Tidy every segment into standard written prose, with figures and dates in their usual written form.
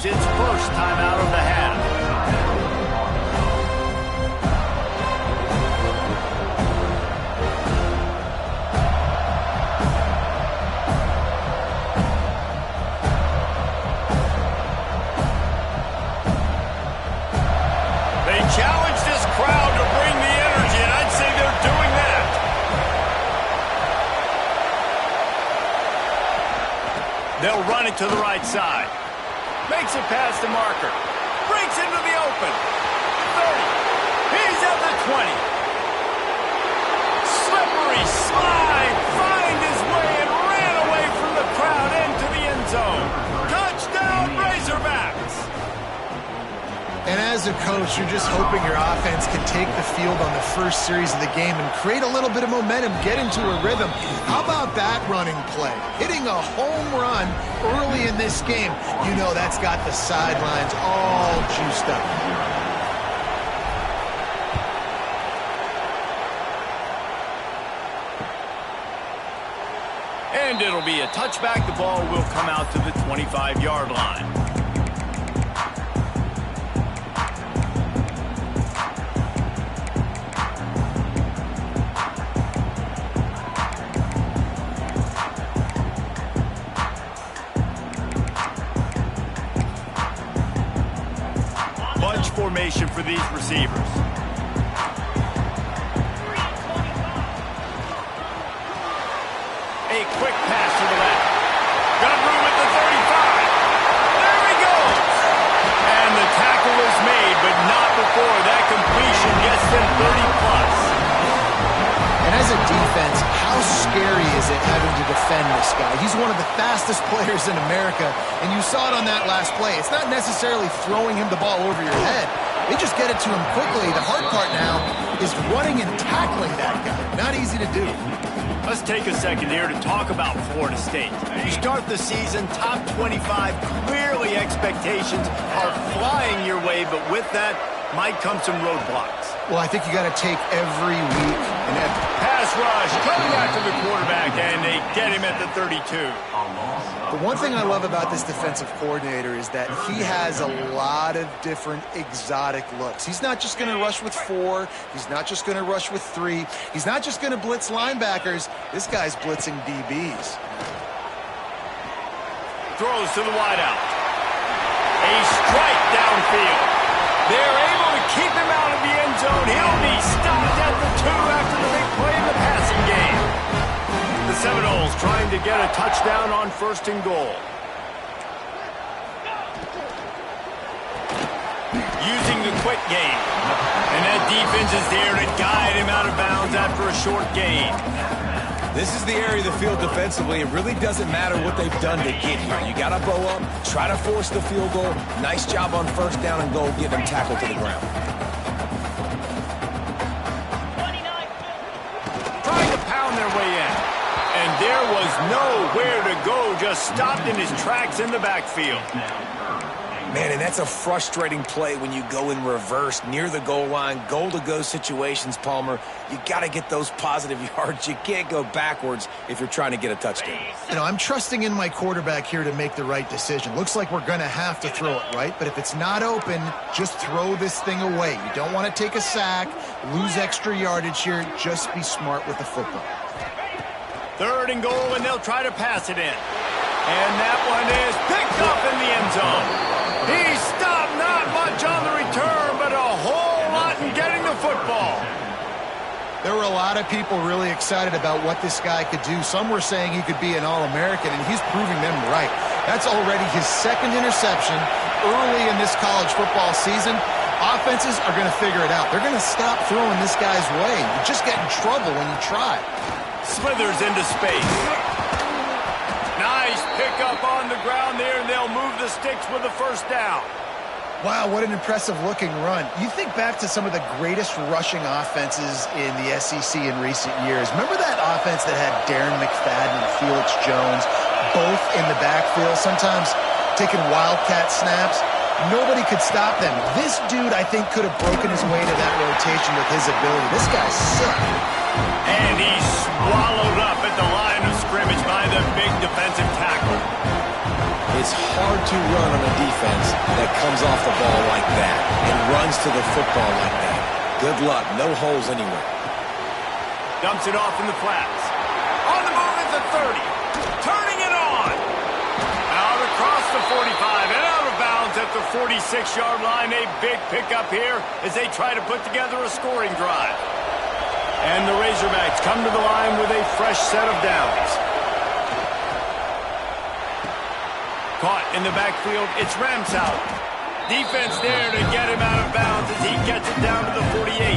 its first timeout of the half. They challenge this crowd to bring the energy, and I'd say they're doing that. They'll run it to the right side. Makes it past the marker. Breaks into the open. 30. He's at the 20. Slippery slide. Find his way and ran away from the crowd into the end zone. Touchdown, Razorbacks. And as a coach, you're just hoping your offense can take the field on the first series of the game and create a little bit of momentum, get into a rhythm. How about that running play? Hitting a home run early in this game. You know that's got the sidelines all juiced up. And it'll be a touchback. The ball will come out to the 25-yard line. Formation for these receivers. A quick pass to the left. Got room at the 35. There he goes. And the tackle is made, but not before that completion gets them 30+. And as a defense, how scary is it having to defend this guy? He's one of the fastest players in America, and you saw it on that last play. It's not necessarily throwing him the ball over your head. They just get it to him quickly. The hard part now is running and tackling that guy. Not easy to do. Let's take a second here to talk about Florida State. You start the season top 25. Clearly expectations are flying your way, but with that might come some roadblocks. Well, I think you got to take every week and pass rush coming after the quarterback, and they get him at the 32. The one thing I love about this defensive coordinator is that he has a lot of different exotic looks. He's not just going to rush with 4. He's not just going to rush with 3. He's not just going to blitz linebackers. This guy's blitzing DBs. Throws to the wideout. A strike downfield. They're able to keep him out of the end zone. He'll be stopped at the 2 after the big play in the passing game. The Seminoles trying to get a touchdown on 1st and goal. Using the quick game. And that defense is there to guide him out of bounds after a short gain. This is the area of the field defensively. It really doesn't matter what they've done to get here. You got to bow up, try to force the field goal. Nice job on 1st down and goal, get them tackled to the ground. Trying to pound their way in. And there was nowhere to go, just stopped in his tracks in the backfield. Man, and that's a frustrating play when you go in reverse near the goal line, goal-to-go situations, Palmer. You got to get those positive yards. You can't go backwards if you're trying to get a touchdown. You know, I'm trusting in my quarterback here to make the right decision. Looks like we're going to have to throw it, right? But if it's not open, just throw this thing away. You don't want to take a sack, lose extra yardage here. Just be smart with the football. 3rd and goal, and they'll try to pass it in. And that one is picked up in the end zone. He stopped, not much on the return, but a whole lot in getting the football. There were a lot of people really excited about what this guy could do. Some were saying he could be an All-American, and he's proving them right. That's already his 2nd interception early in this college football season. Offenses are going to figure it out. They're going to stop throwing this guy's way. You just get in trouble when you try. Slithers into space. Nice pickup on the ground there, and they'll move the sticks with a 1st down. Wow, what an impressive-looking run. You think back to some of the greatest rushing offenses in the SEC in recent years. Remember that offense that had Darren McFadden and Felix Jones both in the backfield, sometimes taking wildcat snaps? Nobody could stop them. This dude, I think, could have broken his way to that rotation with his ability. This guy's sick. And he's swallowed up at the line of scrimmage by the big defensive tackle. It's hard to run on a defense that comes off the ball like that and runs to the football like that. Good luck. No holes anywhere. Dumps it off in the flats. On the move at the 30. Turning it on. Out across the 45 and out of bounds at the 46-yard line. A big pickup here as they try to put together a scoring drive. And the Razorbacks come to the line with a fresh set of downs. Caught in the backfield, it's Ramsauer. Defense there to get him out of bounds as he gets it down to the 48.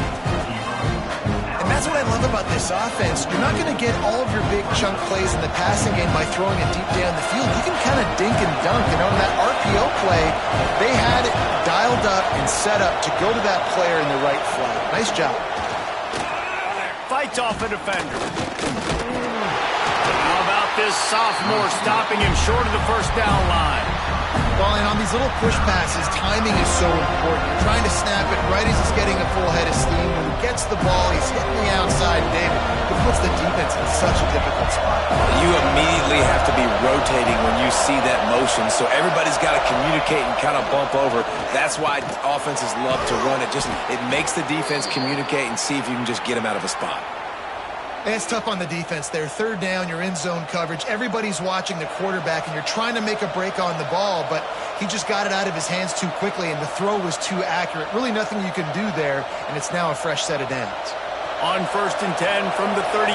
And that's what I love about this offense. You're not going to get all of your big chunk plays in the passing game by throwing it deep down the field. You can kind of dink and dunk. And on that RPO play, they had it dialed up and set up to go to that player in the right flat. Nice job. Fights off a defender. How about this sophomore stopping him short of the first down line? Well, and on these little push passes, timing is so important. You're trying to snap it right as he's getting a full head of steam. When he gets the ball, he's hitting the outside, David. It puts the defense in such a difficult spot. You immediately have to be rotating when you see that motion, so everybody's got to communicate and kind of bump over. That's why offenses love to run it. It makes the defense communicate and see if you can just get him out of a spot. And it's tough on the defense there. Third down, you're in zone coverage. Everybody's watching the quarterback, and you're trying to make a break on the ball, but he just got it out of his hands too quickly, and the throw was too accurate. Really nothing you can do there, and it's now a fresh set of downs. On 1st and 10 from the 38.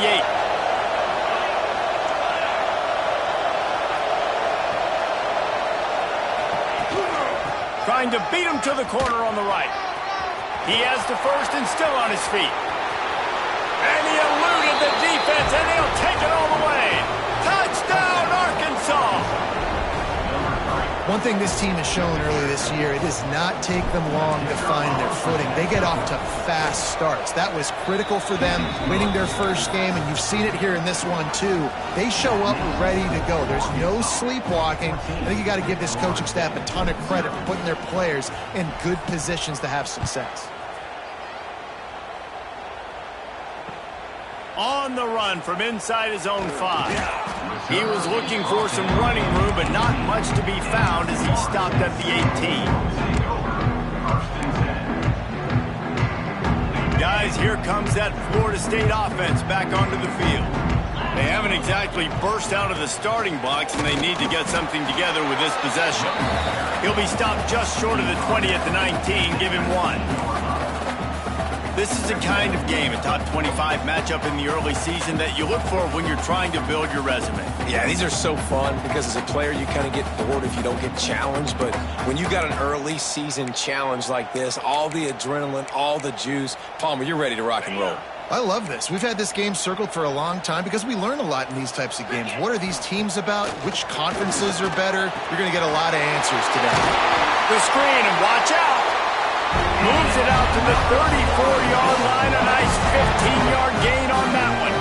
Trying to beat him to the corner on the right. He has the first and still on his feet. And he eluded the defense, and he'll take it all the way. Touchdown, Arkansas! One thing this team has shown early this year, it does not take them long to find their footing. They get off to fast starts. That was critical for them, winning their first game, and you've seen it here in this one too. They show up ready to go. There's no sleepwalking. I think you got to give this coaching staff a ton of credit for putting their players in good positions to have success. On the run from inside his own 5. He was looking for some running room, but not much to be found as he stopped at the 18. Guys, here comes that Florida State offense back onto the field. They haven't exactly burst out of the starting blocks, and they need to get something together with this possession. He'll be stopped just short of the 20 at the 19. Give him 1. This is the kind of game, a top 25 matchup in the early season that you look for when you're trying to build your resume. Yeah, these are so fun because as a player you kind of get bored if you don't get challenged, but when you got an early season challenge like this, all the adrenaline, all the juice, Palmer, you're ready to rock and roll. I love this. We've had this game circled for a long time because we learn a lot in these types of games. What are these teams about? Which conferences are better? You're going to get a lot of answers today. The screen, and watch out. Moves it out to the 34-yard line. A nice 15-yard gain on that one.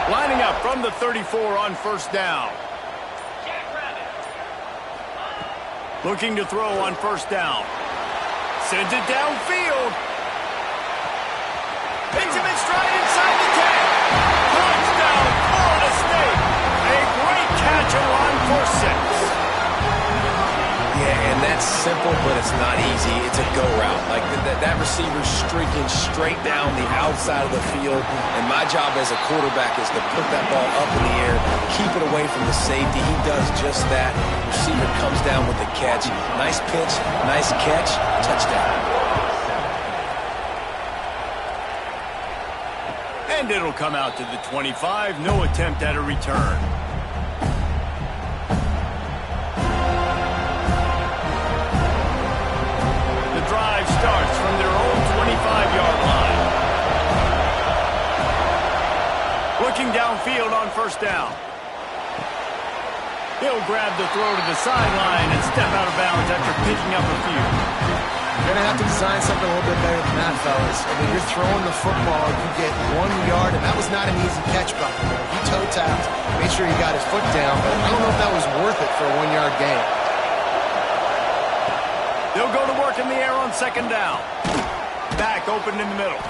Lining up from the 34 on first down. Looking to throw on first down. Sends it downfield. Pins him in stride inside the 10. Touchdown, Florida State. A great catch and run for 6. Yeah, and that's simple, but it's not easy. It's a go route. Like that receiver's streaking straight down the outside of the field, and my job as a quarterback is to put that ball up in the air, keep it away from the safety. He does just that. Receiver comes down with the catch. Nice pitch, nice catch, touchdown. And it'll come out to the 25. No attempt at a return. The drive starts from their own 25-yard line. Looking downfield on first down. He'll grab the throw to the sideline and step out of bounds after picking up a few. You're going to have to design something a little bit better than that, fellas. I mean, you're throwing the football, you get 1 yard, and that was not an easy catch by him. He toe-tapped, made sure he got his foot down, but I don't know if that was worth it for a 1 yard gain. They'll go to work in the air on second down. Back open in the middle.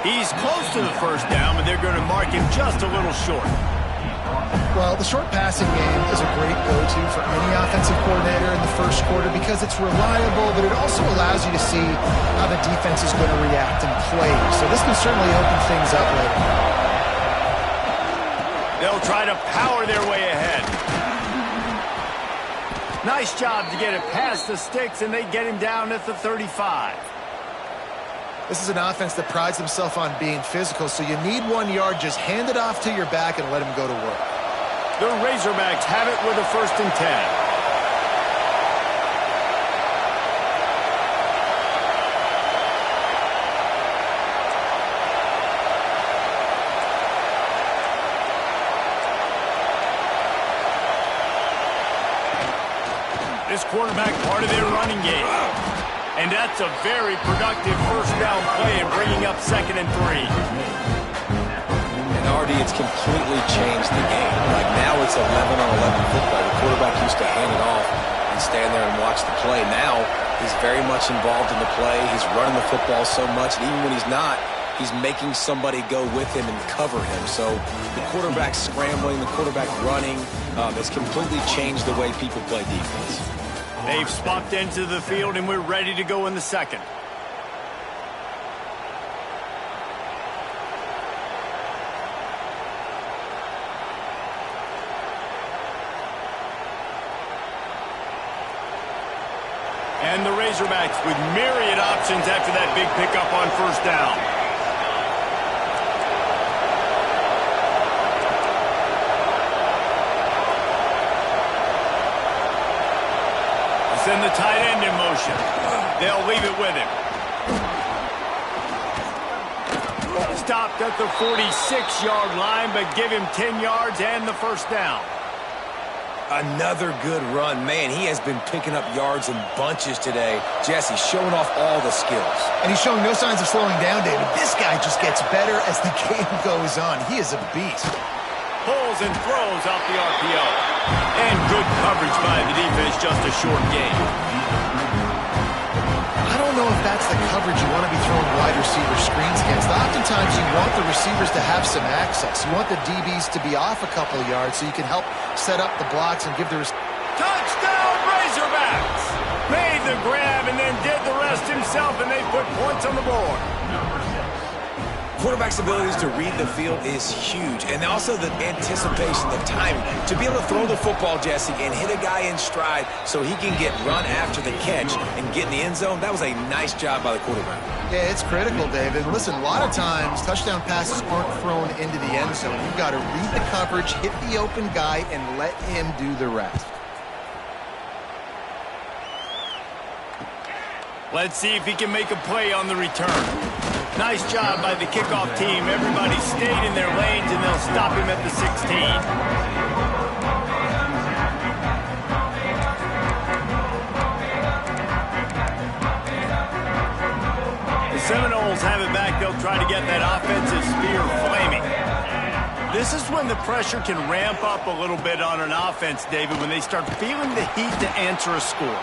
He's close to the first down, but they're going to mark him just a little short. Well, the short passing game is a great go-to for any offensive coordinator in the first quarter because it's reliable, but it also allows you to see how the defense is going to react and play. So this can certainly open things up later. They'll try to power their way ahead. Nice job to get it past the sticks, and they get him down at the 35. This is an offense that prides themselves on being physical, so you need 1 yard. Just hand it off to your back and let him go to work. The Razorbacks have it with a 1st and 10. This quarterback part of their running game. And that's a very productive first down play in bringing up 2nd and 3. And Artie, it's completely changed the game. Like now it's 11 on 11 football. The quarterback used to hand it off and stand there and watch the play. Now he's very much involved in the play. He's running the football so much, and even when he's not, he's making somebody go with him and cover him. So the quarterback scrambling, the quarterback running has completely changed the way people play defense. They've swapped into the field, and we're ready to go in the second. And the Razorbacks with myriad options after that big pickup on first down. Send the tight end in motion. They'll leave it with him. Stopped at the 46-yard line, but give him 10 yards and the first down. Another good run. Man, he has been picking up yards in bunches today. Jesse showing off all the skills. And he's showing no signs of slowing down, David. This guy just gets better as the game goes on. He is a beast. Pulls and throws off the RPO. And good coverage by the defense, just a short game. I don't know if that's the coverage you want to be throwing wide receiver screens against. Oftentimes you want the receivers to have some access. You want the DBs to be off a couple of yards so you can help set up the blocks and give the... Touchdown Razorbacks! Made the grab and then did the rest himself, and they put points on the board. Quarterback's abilities to read the field is huge, and also the anticipation, the timing. To be able to throw the football, Jesse, and hit a guy in stride so he can get run after the catch and get in the end zone, that was a nice job by the quarterback. Yeah, it's critical, David. Listen, a lot of times touchdown passes aren't thrown into the end zone. You've got to read the coverage, hit the open guy, and let him do the rest. Let's see if he can make a play on the return. Nice job by the kickoff team. Everybody stayed in their lanes, and they'll stop him at the 16. The Seminoles have it back. They'll try to get that offensive spear flaming. This is when the pressure can ramp up a little bit on an offense, David, when they start feeling the heat to answer a score.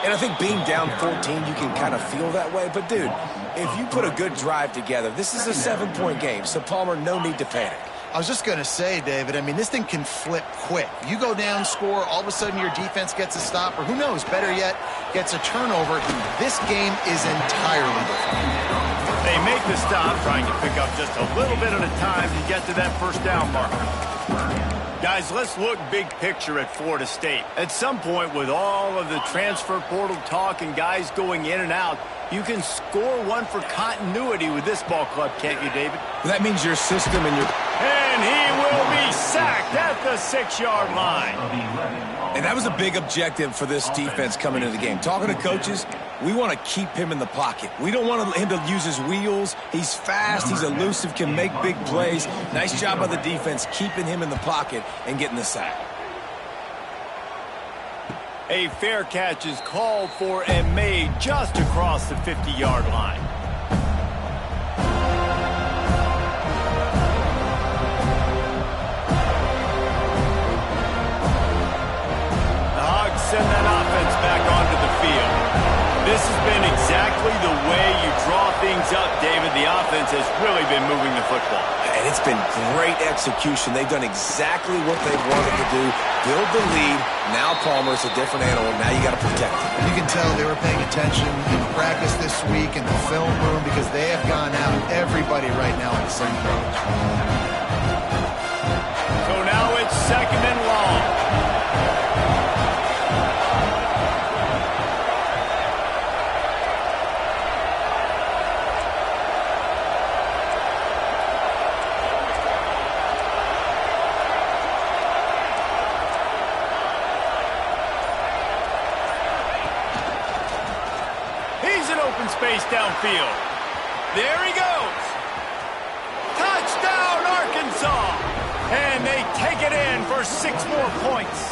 And I think being down 14, you can kind of feel that way. But, dude, if you put a good drive together, this is a 7-point game. So, Palmer, no need to panic. I was just going to say, David, I mean, this thing can flip quick. You go down, score, all of a sudden your defense gets a stop, or who knows, better yet, gets a turnover. This game is entirely different. They make the stop, trying to pick up just a little bit at a time to get to that first down marker. Guys, let's look big picture at Florida State. At some point, with all of the transfer portal talk and guys going in and out, you can score one for continuity with this ball club, can't you, David? That means your system and your... And he will be sacked at the 6-yard line. And that was a big objective for this defense coming into the game. Talking to coaches, we want to keep him in the pocket. We don't want him to use his wheels. He's fast, he's elusive, can make big plays. Nice job by the defense keeping him in the pocket and getting the sack. A fair catch is called for and made just across the 50-yard line. The Hogs send that offense back onto the field. This has been exactly the way you draw things up, David. The offense has really been moving the football. And it's been great execution. They've done exactly what they've wanted to do. Build the lead. Now Palmer's a different animal. Now you got to protect him. You can tell they were paying attention in practice this week in the film room because they have gone out. Everybody right now on the same page. So now it's 2nd and long. Space downfield. There he goes. Touchdown, Arkansas. And they take it in for 6 more points.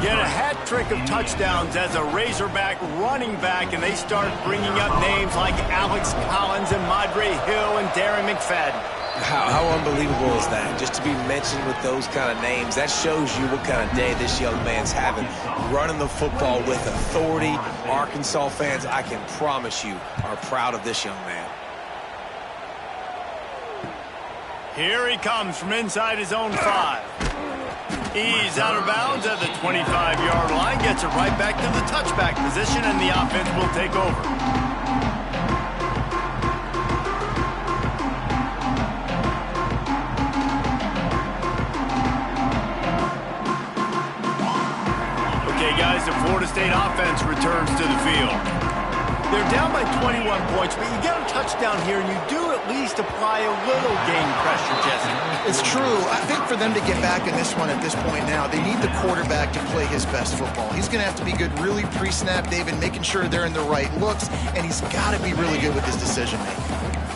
Get a hat trick of touchdowns as a Razorback running back, and they start bringing up names like Alex Collins and Madre Hill and Darren McFadden. How unbelievable is that? Just to be mentioned with those kind of names, that shows you what kind of day this young man's having. Running the football with authority. Arkansas fans, I can promise you, are proud of this young man. Here he comes from inside his own 5. He's out of bounds at the 25-yard line, gets it right back to the touchback position, and the offense will take over. The Florida State offense returns to the field. They're down by 21 points, but you get a touchdown here, and you do at least apply a little game pressure, Jesse. It's true. I think for them to get back in this one at this point now, they need the quarterback to play his best football. He's going to have to be good really pre-snap, David, making sure they're in the right looks, and he's got to be really good with his decision-making.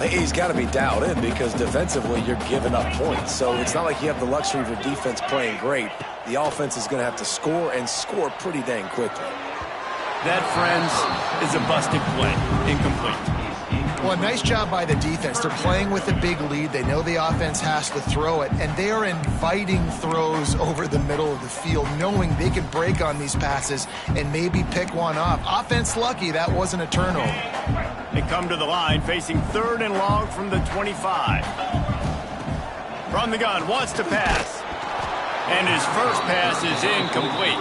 He's got to be dialed in because defensively you're giving up points. So it's not like you have the luxury of your defense playing great. The offense is going to have to score and score pretty dang quickly. That, friends, is a busted play. Incomplete. Well, nice job by the defense. They're playing with a big lead. They know the offense has to throw it, and they are inviting throws over the middle of the field, knowing they can break on these passes and maybe pick one off. Offense lucky that wasn't a turnover. They come to the line facing 3rd and long from the 25. From the gun, wants to pass. And his first pass is incomplete.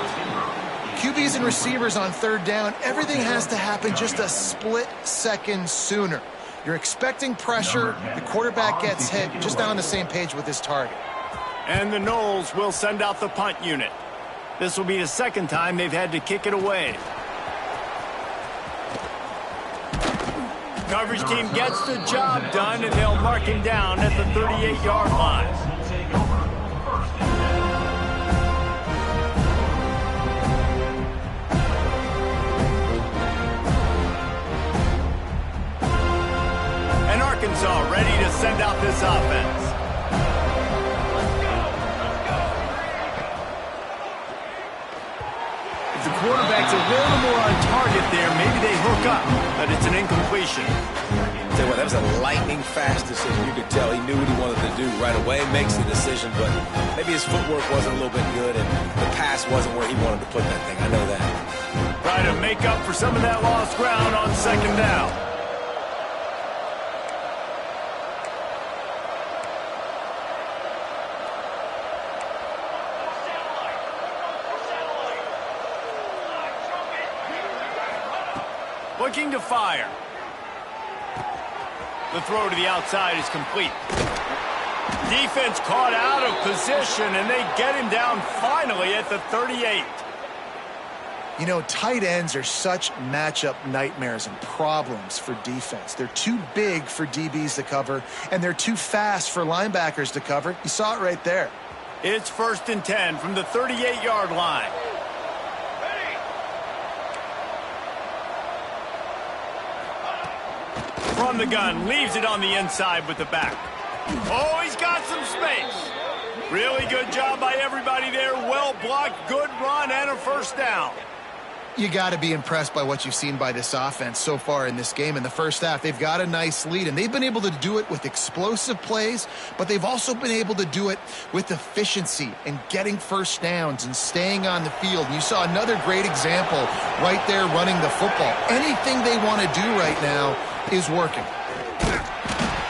QBs and receivers on 3rd down, everything has to happen just a split second sooner. You're expecting pressure, the quarterback gets hit, just not on the same page with his target. And the Noles will send out the punt unit. This will be the 2nd time they've had to kick it away. Coverage team gets the job done, and they'll mark him down at the 38-yard line. And Arkansas ready to send out this offense. If the quarterback's a little more on target there, maybe they hook up, but it's an incompletion. Tell you what, that was a lightning-fast decision. You could tell he knew what he wanted to do right away. Makes the decision, but maybe his footwork wasn't a little bit good, and the pass wasn't where he wanted to put that thing. I know that. Try to make up for some of that lost ground on 2nd down. Looking to fire. The throw to the outside is complete. Defense caught out of position, and they get him down finally at the 38. You know, tight ends are such matchup nightmares and problems for defense. They're too big for DBs to cover, and they're too fast for linebackers to cover. You saw it right there. It's 1st and 10 from the 38-yard line. From the gun, leaves it on the inside with the back. Oh, he's got some space. Really good job by everybody there. Well blocked, good run, and a 1st down. You got to be impressed by what you've seen by this offense so far in this game. In the first half, they've got a nice lead, and they've been able to do it with explosive plays, but they've also been able to do it with efficiency and getting first downs and staying on the field. And you saw another great example right there running the football. Anything they want to do right now is working.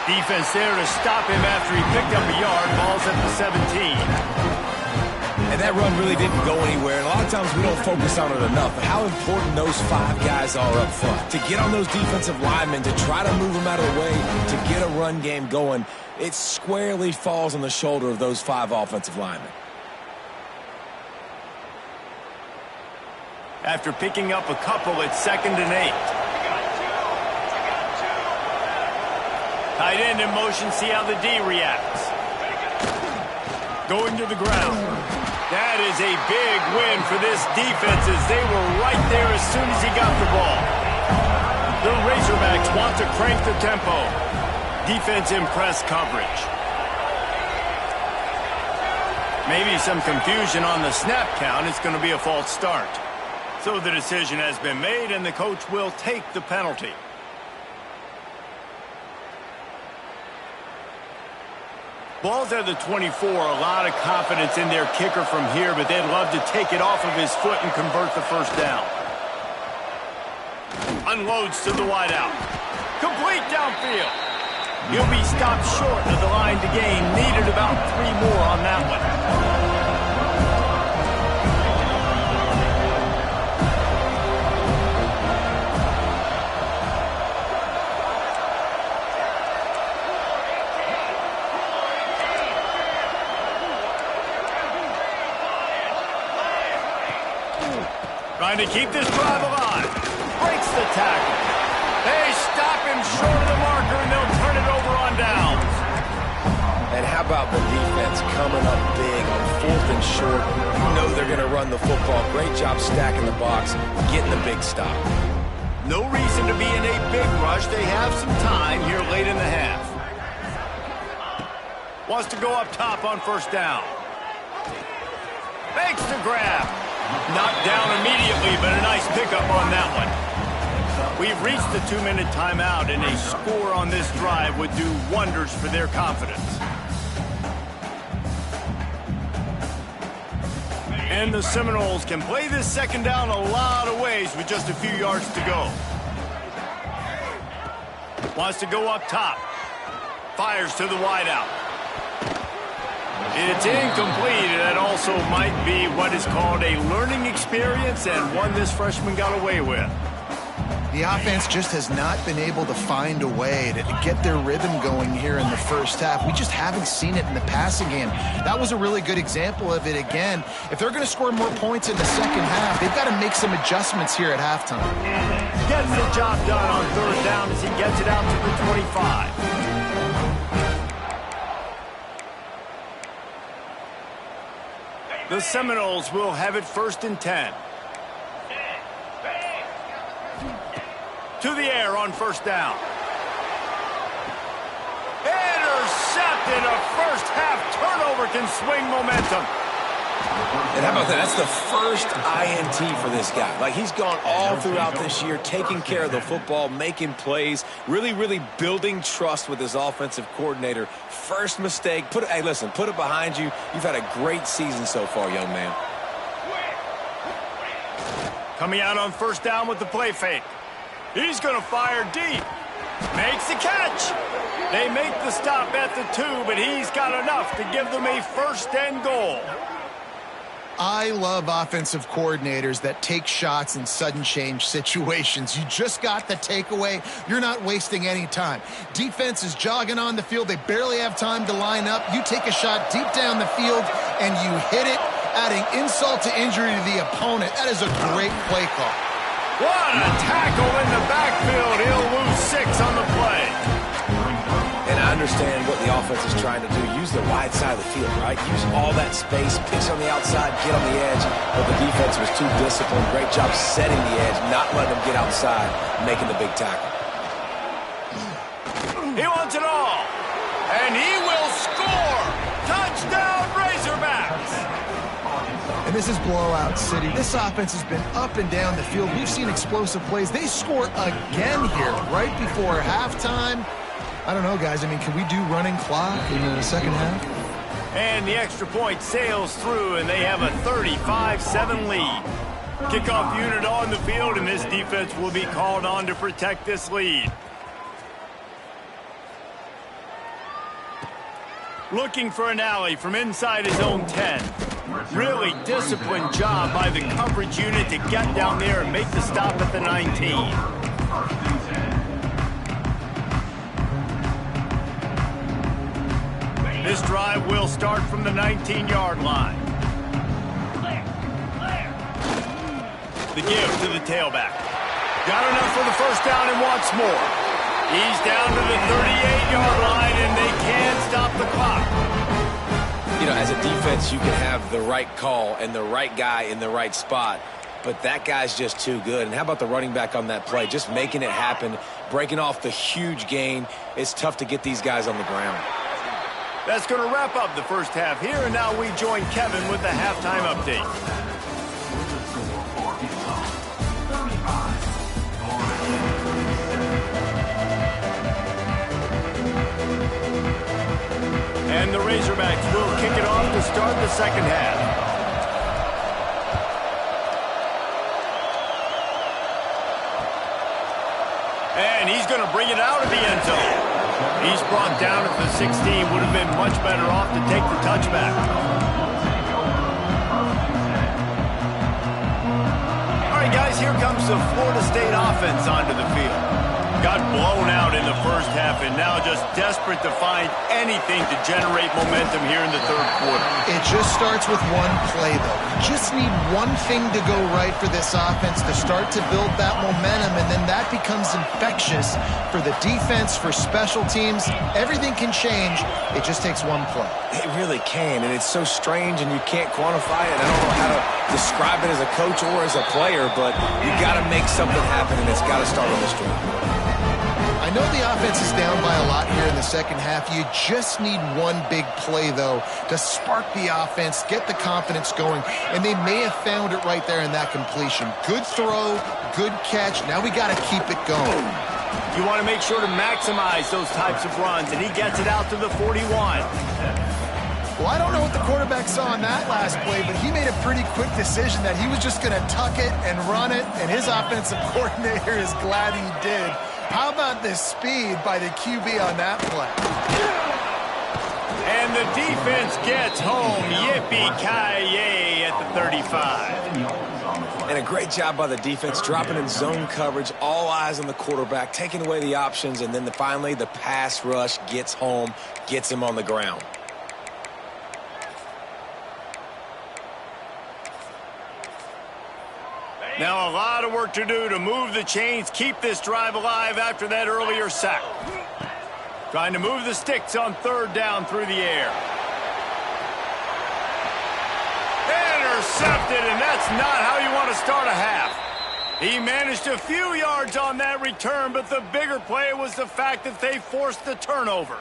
Defense there to stop him after he picked up a yard. Ball's at the 17. And that run really didn't go anywhere. And a lot of times we don't focus on it enough. But how important those 5 guys are up front. To get on those defensive linemen, to try to move them out of the way, to get a run game going, it squarely falls on the shoulder of those 5 offensive linemen. After picking up a couple, it's 2nd and 8. Tight end in motion, see how the D reacts. Going to the ground. That is a big win for this defense as they were right there as soon as he got the ball. The Razorbacks want to crank the tempo. Defense in press coverage. Maybe some confusion on the snap count. It's going to be a false start. So the decision has been made, and the coach will take the penalty. Ball's at the 24. A lot of confidence in their kicker from here, but they'd love to take it off of his foot and convert the first down. Unloads to the wideout. Complete downfield. He'll be stopped short of the line to gain. Needed about 3 more on that one. Trying to keep this drive alive. Breaks the tackle. They stop him short of the marker, and they'll turn it over on downs. And how about the defense coming up big on 4th and short? You know they're going to run the football. Great job stacking the box, getting the big stop. No reason to be in a big rush. They have some time here late in the half. Wants to go up top on first down. Makes the grab. Knocked down immediately, but a nice pickup on that one. We've reached the 2-minute timeout, and a score on this drive would do wonders for their confidence. And the Seminoles can play this second down a lot of ways with just a few yards to go. Wants to go up top. Fires to the wideout. It's incomplete, and that also might be what is called a learning experience and one this freshman got away with. The offense just has not been able to find a way to get their rhythm going here in the first half. We just haven't seen it in the passing game. That was a really good example of it again. If they're going to score more points in the second half, they've got to make some adjustments here at halftime. Gets the job done on 3rd down as he gets it out to the 25. The Seminoles will have it 1st and 10. To the air on first down. Intercepted. A first half turnover can swing momentum. And how about that? That's the first INT for this guy. Like, he's gone all throughout this year, taking care of the football, making plays, really building trust with his offensive coordinator. First mistake. Hey, listen, put it behind you. You've had a great season so far, young man. Coming out on first down with the play fake. He's going to fire deep. Makes the catch. They make the stop at the 2, but he's got enough to give them a 1st and goal. I love offensive coordinators that take shots in sudden change situations. You just got the takeaway. You're not wasting any time. Defense is jogging on the field. They barely have time to line up. You take a shot deep down the field, and you hit it, adding insult to injury to the opponent. That is a great play call. What a tackle in the backfield. He'll lose 6 on the play. And I understand what the offense is trying to do. Use the wide side of the field, right? Use all that space, pitch on the outside, get on the edge. But the defense was too disciplined. Great job setting the edge, not letting them get outside, making the big tackle. He wants it all. And he will score. Touchdown, Razorbacks. And this is blowout city. This offense has been up and down the field. We've seen explosive plays. They score again here right before halftime. I don't know, guys. I mean, can we do running clock in the second half? And the extra point sails through, and they have a 35-7 lead. Kickoff unit on the field, and this defense will be called on to protect this lead. Looking for an alley from inside his own 10. Really disciplined job by the coverage unit to get down there and make the stop at the 19. This drive will start from the 19-yard line. The give to the tailback. Got enough for the first down and wants more. He's down to the 38-yard line, and they can't stop the clock. You know, as a defense, you can have the right call and the right guy in the right spot, but that guy's just too good. And how about the running back on that play? Just making it happen, breaking off the huge gain. It's tough to get these guys on the ground. That's going to wrap up the first half here, and now we join Kevin with the halftime update. And the Razorbacks will kick it off to start the second half. And he's going to bring it out of the end zone. He's brought down at the 16. Would have been much better off to take the touchback. All right, guys, here comes the Florida State offense onto the field. Got blown out in the first half and now just desperate to find anything to generate momentum here in the third quarter. It just starts with one play, though. You just need one thing to go right for this offense to start to build that momentum, and then that becomes infectious for the defense, for special teams. Everything can change. It just takes one play. It really can, and it's so strange, and you can't quantify it. I don't know how to describe it as a coach or as a player, but you got to make something happen, and it's got to start on this drive. I know the offense is down by a lot here in the second half. You just need one big play, though, to spark the offense, get the confidence going, and they may have found it right there in that completion. Good throw, good catch. Now we got to keep it going. You want to make sure to maximize those types of runs, and he gets it out to the 41. Well, I don't know what the quarterback saw on that last play, but he made a pretty quick decision that he was just going to tuck it and run it, and his offensive coordinator is glad he did. How about the speed by the QB on that play? And the defense gets home. Yippee-ki-yay at the 35. And a great job by the defense, dropping in zone coverage, all eyes on the quarterback, taking away the options, and then finally the pass rush gets home, gets him on the ground. Now a lot of work to do to move the chains, keep this drive alive after that earlier sack. Trying to move the sticks on third down through the air. Intercepted, and that's not how you want to start a half. He managed a few yards on that return, but the bigger play was the fact that they forced the turnover.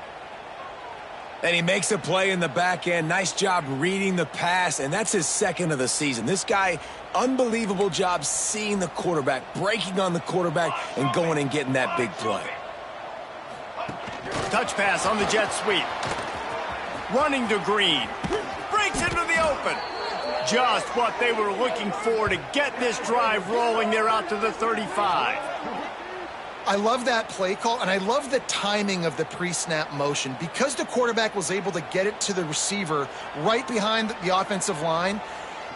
And he makes a play in the back end. Nice job reading the pass, and that's his second of the season. This guy, unbelievable job seeing the quarterback, breaking on the quarterback, and going and getting that big play. Touch pass on the jet sweep. Running to Green. Breaks into the open. Just what they were looking for to get this drive rolling. They're out to the 35. I love that play call, and I love the timing of the pre-snap motion. Because the quarterback was able to get it to the receiver right behind the offensive line,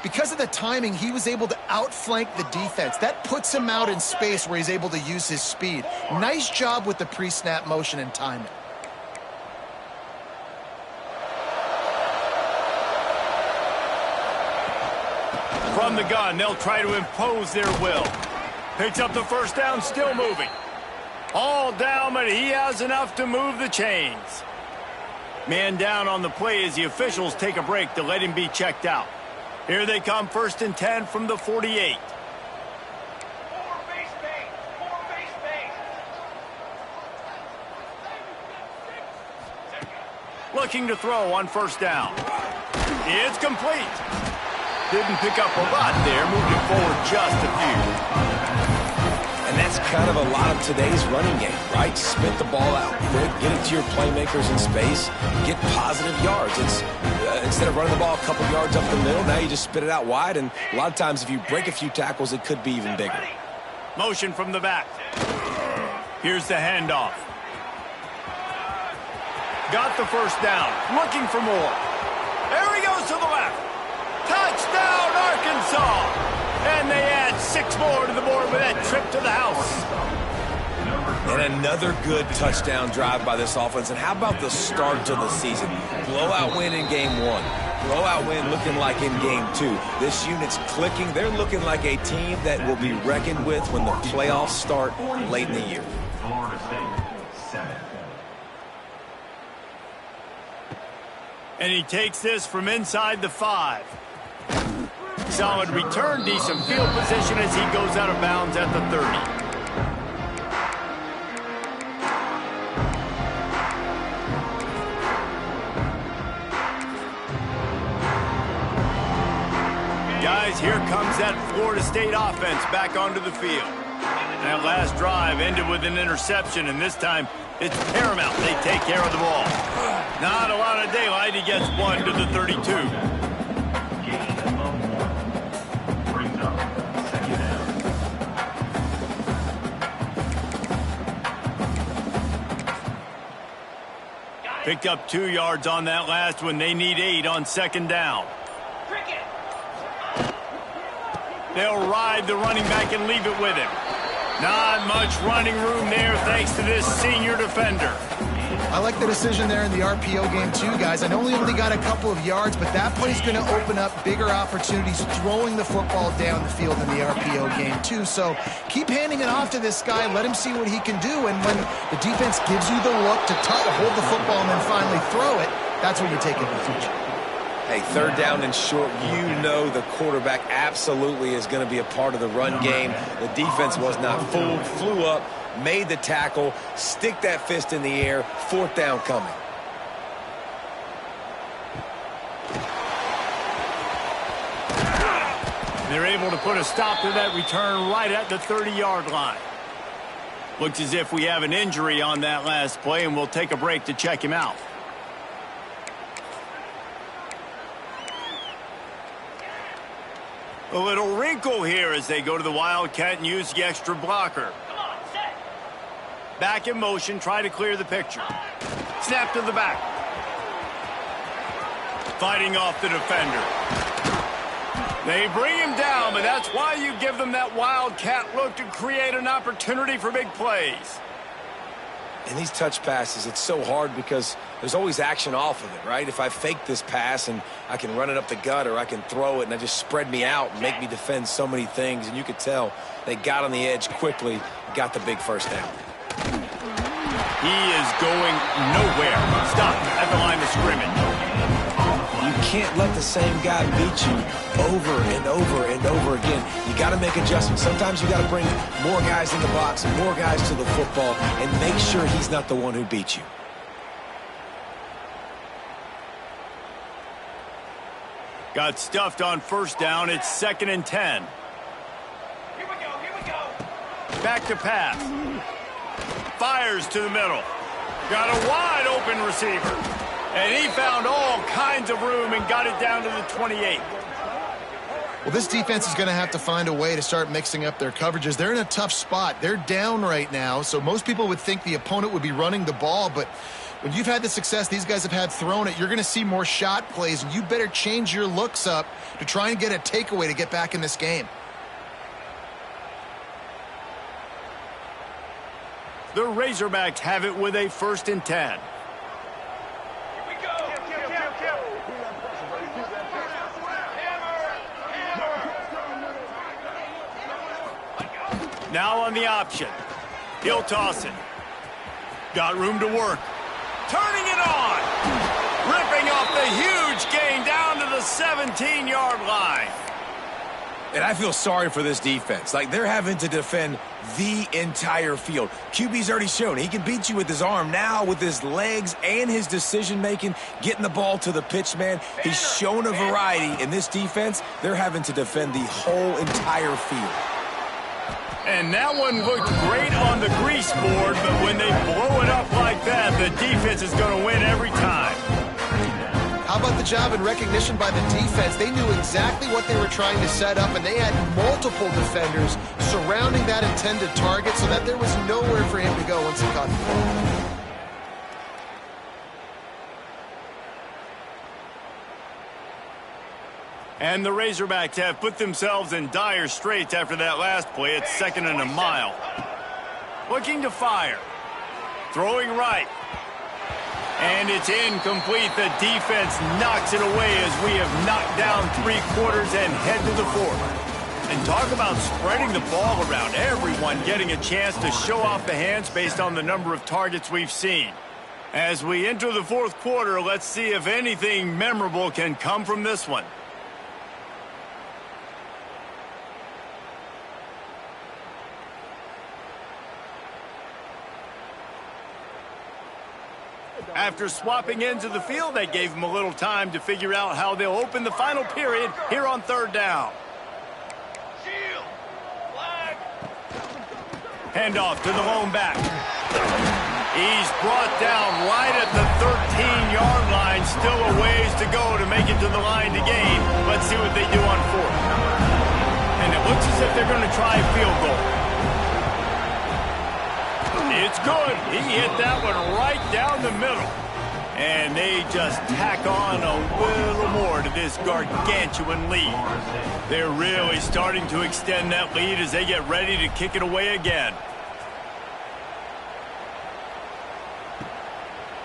because of the timing, he was able to outflank the defense. That puts him out in space where he's able to use his speed. Nice job with the pre-snap motion and timing. From the gun, they'll try to impose their will. Picks up the first down, still moving. All down, but he has enough to move the chains. Man down on the play as the officials take a break to let him be checked out. Here they come, 1st and 10 from the 48. Looking to throw on first down. It's complete. Didn't pick up a lot there, moved it forward just a few. And that's kind of a lot of today's running game, right? Spit the ball out quick, get it to your playmakers in space, get positive yards. It's instead of running the ball a couple yards up the middle, now you just spit it out wide, and a lot of times if you break a few tackles, it could be even bigger. Motion from the back. Here's the handoff. Got the first down, looking for more. There he goes to the left. Touchdown, Arkansas! And they add 6 more to the board with that trip to the house. And another good touchdown drive by this offense. And how about the start to the season? Blowout win in game 1. Blowout win looking like in game 2. This unit's clicking. They're looking like a team that will be reckoned with when the playoffs start late in the year. Florida State, 7. And he takes this from inside the 5. Solid return, decent field position as he goes out of bounds at the 30. Guys, here comes that Florida State offense back onto the field. That last drive ended with an interception, and this time it's paramount they take care of the ball. Not a lot of daylight. He gets 1 to the 32. Picked up 2 yards on that last one. They need 8 on second down. They'll ride the running back and leave it with him. Not much running room there thanks to this senior defender. I like the decision there in the RPO game too, guys. I know he only got a couple of yards, but that play's going to open up bigger opportunities throwing the football down the field in the RPO game too. So keep handing it off to this guy. Let him see what he can do. And when the defense gives you the look to hold the football and then finally throw it, that's when you take it in the future. Hey, third down and short, you know the quarterback absolutely is going to be a part of the run game. The defense was not fooled, flew up, made the tackle, stick that fist in the air, fourth down coming. They're able to put a stop to that return right at the 30-yard line. Looks as if we have an injury on that last play, and we'll take a break to check him out. A little wrinkle here as they go to the Wildcat and use the extra blocker. Back in motion, try to clear the picture. Snap to the back. Fighting off the defender. They bring him down, but that's why you give them that Wildcat look to create an opportunity for big plays. And these touch passes, it's so hard because there's always action off of it, right? If I fake this pass and I can run it up the gut or I can throw it and I just spread me out and make me defend so many things. And you could tell they got on the edge quickly, got the big first down. He is going nowhere. Stop at the line of scrimmage. You can't let the same guy beat you over and over and over again. You got to make adjustments. Sometimes you got to bring more guys in the box, more guys to the football, and make sure he's not the one who beats you. Got stuffed on first down. It's 2nd and 10. Here we go. Back to pass. Fires to the middle. Got a wide open receiver. And he found all kinds of room and got it down to the 28. Well, this defense is going to have to find a way to start mixing up their coverages. They're in a tough spot. They're down right now, so most people would think the opponent would be running the ball, but when you've had the success these guys have had throwing it, you're going to see more shot plays, and you better change your looks up to try and get a takeaway to get back in this game. The Razorbacks have it with a 1st and 10. Now on the option. He'll toss it. Got room to work. Turning it on. Ripping off the huge gain down to the 17-yard line. And I feel sorry for this defense. Like, they're having to defend the entire field. QB's already shown he can beat you with his arm. Now, with his legs and his decision-making, getting the ball to the pitch, man, he's shown a variety. In this defense, they're having to defend the whole entire field. And that one looked great on the grease board, but when they blow it up like that, the defense is going to win every time. How about the job and recognition by the defense? They knew exactly what they were trying to set up, and they had multiple defenders surrounding that intended target so that there was nowhere for him to go once he caught the ball. And the Razorbacks have put themselves in dire straits after that last play. It's 2nd and a mile. Looking to fire. Throwing right. And it's incomplete. The defense knocks it away as we have knocked down 3 quarters and head to the 4th. And talk about spreading the ball around. Everyone getting a chance to show off the hands based on the number of targets we've seen. As we enter the 4th quarter, let's see if anything memorable can come from this one. After swapping into the field, they gave him a little time to figure out how they'll open the final period here on 3rd down. Shield. Flag. Handoff to the lone back. He's brought down right at the 13-yard line. Still a ways to go to make it to the line to gain. Let's see what they do on 4th. And it looks as if they're going to try a field goal. It's good. He hit that one right down the middle. And they just tack on a little more to this gargantuan lead. They're really starting to extend that lead as they get ready to kick it away again.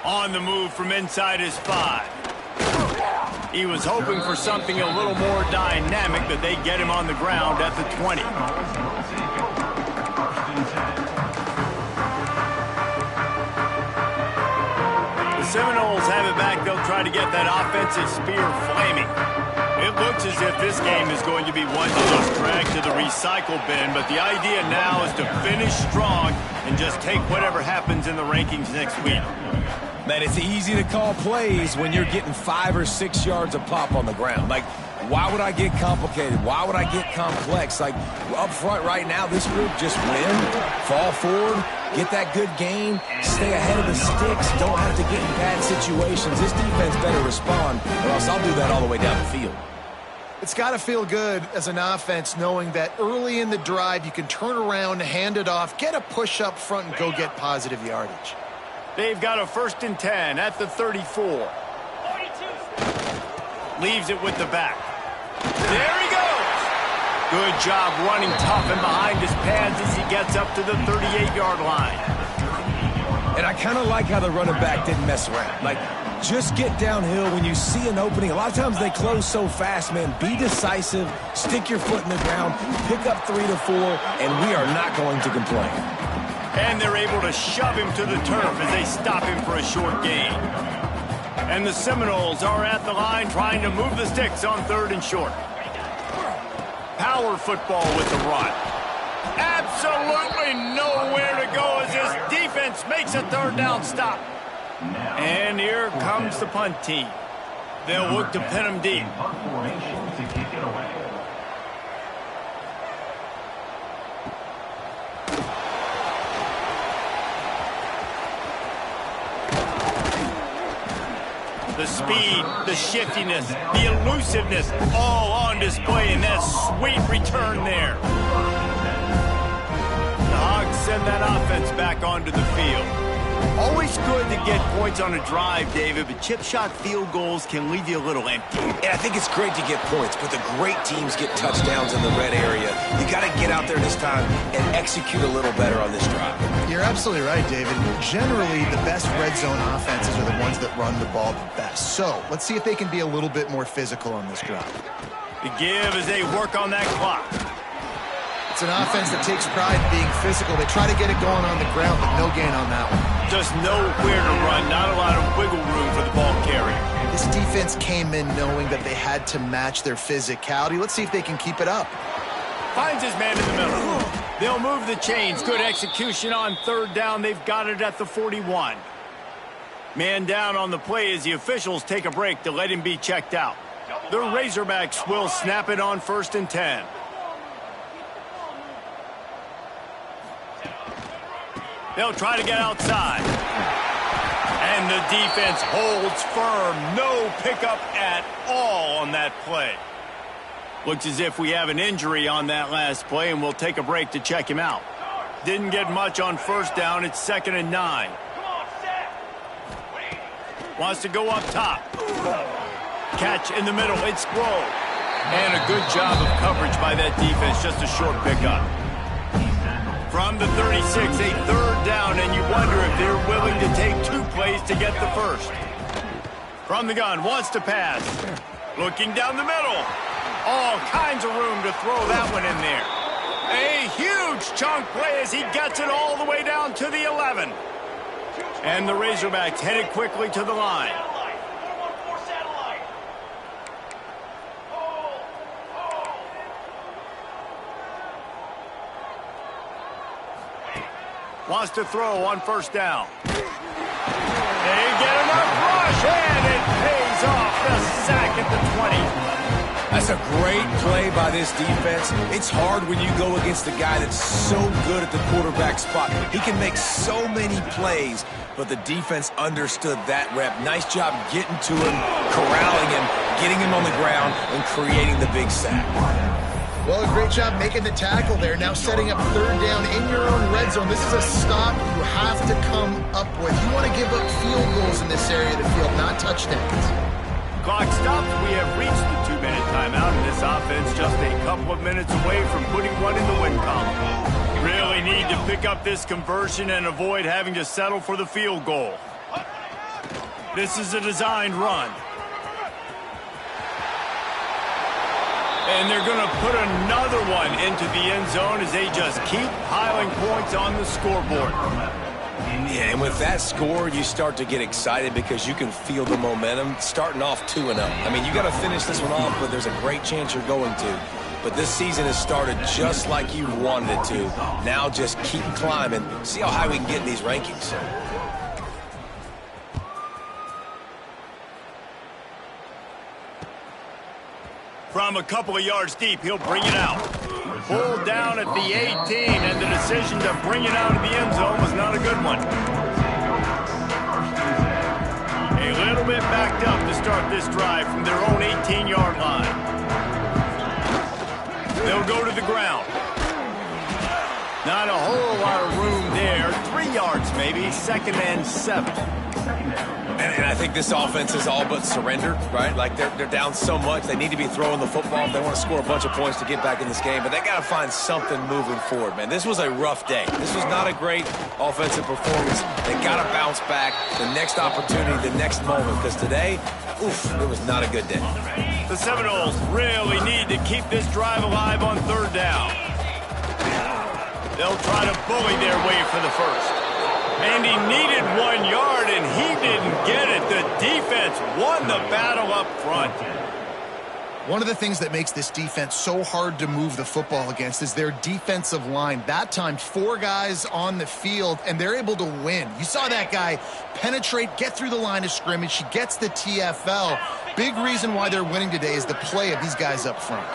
On the move from inside his 5. He was hoping for something a little more dynamic, but they get him on the ground at the 20. Seminoles have it back. They'll try to get that offensive spear flaming. It looks as if this game is going to be one to just drag to the recycle bin, but the idea now is to finish strong and just take whatever happens in the rankings next week. Man, it's easy to call plays when you're getting 5 or 6 yards a pop on the ground. Like, why would I get complicated? Why would I get complex? Like, up front right now, this group just win, fall forward, get that good gain, stay ahead of the sticks, don't have to get in bad situations. This defense better respond, or else I'll do that all the way down the field. It's got to feel good as an offense knowing that early in the drive you can turn around, hand it off, get a push up front, and go get positive yardage. They've got a 1st and 10 at the 34. 42. Leaves it with the back. There he goes. Good job running tough and behind his pads as he gets up to the 38-yard line. And I kind of like how the running back didn't mess around. Like, just get downhill when you see an opening. A lot of times they close so fast, man. Be decisive, stick your foot in the ground, pick up 3 to 4, and we are not going to complain. And they're able to shove him to the turf as they stop him for a short gain. And the Seminoles are at the line trying to move the sticks on 3rd and short. Power football with the run. Absolutely nowhere to go as this defense makes a 3rd down stop. And here comes the punt team. They'll look to pin him deep. Punt formation to kick it away. The speed, the shiftiness, the elusiveness, all on display in that sweet return there. The Hogs send that offense back onto the field. Always good to get points on a drive, David, but chip shot field goals can leave you a little empty. And I think it's great to get points, but the great teams get touchdowns in the red area. You got to get out there this time and execute a little better on this drive. You're absolutely right, David. Generally, the best red zone offenses are the ones that run the ball the best. So let's see if they can be a little bit more physical on this drive. The give as they work on that clock. It's an offense that takes pride in being physical. They try to get it going on the ground, but no gain on that one. Just nowhere to run, not a lot of wiggle room for the ball carrier. This defense came in knowing that they had to match their physicality. Let's see if they can keep it up. Finds his man in the middle. They'll move the chains. Good execution on third down. They've got it at the 41. Man down on the play as the officials take a break to let him be checked out. The Razorbacks will snap it on 1st and 10. They'll try to get outside. And the defense holds firm. No pickup at all on that play. Looks as if we have an injury on that last play, and we'll take a break to check him out. Didn't get much on 1st down. It's 2nd and 9. Wants to go up top. Catch in the middle. It's Sproul. And a good job of coverage by that defense. Just a short pickup. From the 36, a 3rd down, and you wonder if they're willing to take 2 plays to get the first. From the gun, wants to pass. Looking down the middle. All kinds of room to throw that one in there. A huge chunk play as he gets it all the way down to the 11. And the Razorbacks headed quickly to the line. Wants to throw on 1st down. They get enough rush, and it pays off. The sack at the 20. That's a great play by this defense. It's hard when you go against a guy that's so good at the quarterback spot. He can make so many plays, but the defense understood that rep. Nice job getting to him, corralling him, getting him on the ground, and creating the big sack. Well, a great job making the tackle there. Now setting up 3rd down in your own red zone. This is a stop you have to come up with. You want to give up field goals in this area of the field, not touchdowns. Clock stops. We have reached the 2-minute timeout, and this offense just a couple of minutes away from putting one in the win column. Really need to pick up this conversion and avoid having to settle for the field goal. This is a designed run. And they're going to put another one into the end zone as they just keep piling points on the scoreboard. Yeah, and with that score, you start to get excited because you can feel the momentum starting off 2-0. I mean, you got to finish this one off, but there's a great chance you're going to. But this season has started just like you wanted it to. Now just keep climbing. See how high we can get in these rankings. From a couple of yards deep, he'll bring it out. Pulled down at the 18, and the decision to bring it out of the end zone was not a good one. A little bit backed up to start this drive from their own 18-yard line. They'll go to the ground. Not a whole lot of room there. 3 yards maybe, 2nd and 7. And I think this offense is all but surrendered, right? Like, they're down so much. They need to be throwing the football if they want to score a bunch of points to get back in this game. But they got to find something moving forward, man. This was a rough day. This was not a great offensive performance. They got to bounce back. The next opportunity, the next moment. Because today, oof, it was not a good day. The Seminoles really need to keep this drive alive on 3rd down. They'll try to bully their way for the first. And he needed 1 yard, and he didn't get it. The defense won the battle up front. One of the things that makes this defense so hard to move the football against is their defensive line. That time, 4 guys on the field, and they're able to win. You saw that guy penetrate, get through the line of scrimmage. He gets the TFL. Big reason why they're winning today is the play of these guys up front.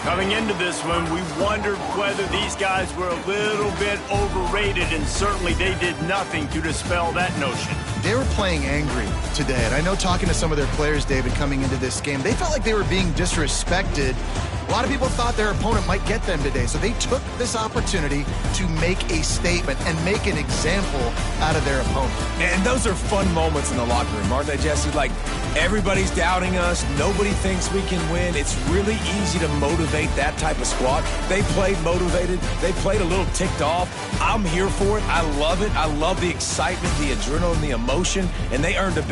Coming into this one, we wondered whether these guys were a little bit overrated, and certainly they did nothing to dispel that notion. They were playing angry today, and I know talking to some of their players, David, coming into this game, they felt like they were being disrespected. A lot of people thought their opponent might get them today, so they took this opportunity to make a statement and make an example out of their opponent. And those are fun moments in the locker room, aren't they, Jesse? Like, everybody's doubting us. Nobody thinks we can win. It's really easy to motivate motivate that type of squad. They played motivated. They played a little ticked off. I'm here for it. I love it. I love the excitement, the adrenaline, the emotion, and they earned a big